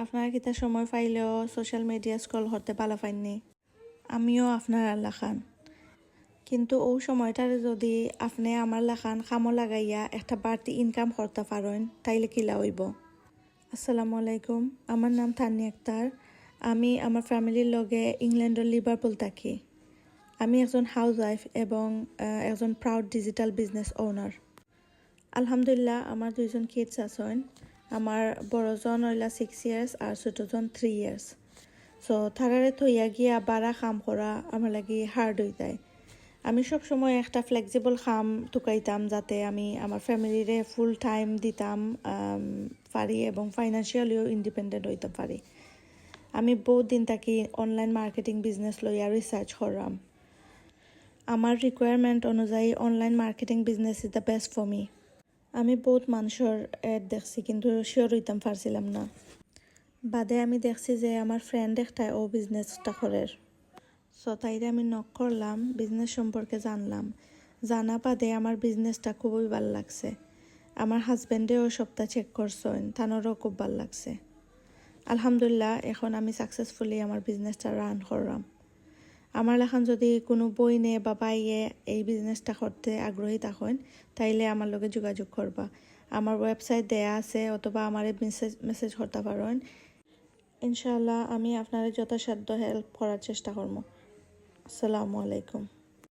আপনারা কিতা সময় পাইলেও সোশ্যাল মিডিয়া স্ক্রল করতে পালা পাইননি। আমিও আপনার লাখান, কিন্তু ও সময়টারে যদি আপনি আমার লাখান কামো লাগাইয়া একটা বাড়তি ইনকাম করতে পারেন তাইলে কিলা হইব। আসসালামু আলাইকুম, আমার নাম তানিয়া আক্তার। আমি আমার ফ্যামিলির লগে ইংল্যান্ডের লিভারপুল থাকি। আমি একজন হাউসওয়াইফ এবং একজন প্রাউড ডিজিটাল বিজনেস ওনার। আলহামদুলিল্লাহ, আমার দুইজন কিডস আছেন। আমার বড়জন হইলা 6 ইয়ার্স আর ছোটজন 3 ইয়ার্স। সো থারারে থইয়া গিয়া বারা কাম করা আমার লাগি হার্ড হয়ে যায়। আমি সবসময় একটা ফ্লেক্সিবল কাম টুকাইতাম যাতে আমি আমার ফ্যামিলিরে ফুল টাইম দিতাম পারি এবং ফাইন্যান্সিয়ালিও ইন্ডিপেন্ডেন্ট হইতে পারি। আমি বহুত দিন থাকি অনলাইন মার্কেটিং বিজনেস লইয়া রিসার্চ করলাম। আমার রিকোয়ারমেন্ট অনুযায়ী online marketing business is the best for me. আমি বহুত মানুষের অ্যাড দেখছি কিন্তু শিওর হইতাম পারছিলাম না। বাদে আমি দেখছি যে আমার ফ্রেন্ড একটাই ও বিজনেসটা করে। সো তাইরে আমি নক করলাম, বিজনেস সম্পর্কে জানা বাদে আমার বিজনেসটা খুবই ভালো লাগছে। আমার হাজব্যান্ডেও সপ্তাহ চেক করছেন, তানোরও খুব ভালো লাগছে। আলহামদুলিল্লাহ, এখন আমি সাকসেসফুলি আমার বিজনেসটা রান করলাম। আমার লেখান যদি কোনো বই নিয়ে বা পাইয়ে এই বিজনেসটা করতে আগ্রহী থাকেন তাইলে আমার লগে যোগাযোগ করবা। আমার ওয়েবসাইট দেয়া আছে, অথবা আমার মেসেজ করতে পারেন। ইনশাআল্লাহ আমি আপনার যথাসাধ্য হেল্প করার চেষ্টা করব। আসসালামু আলাইকুম।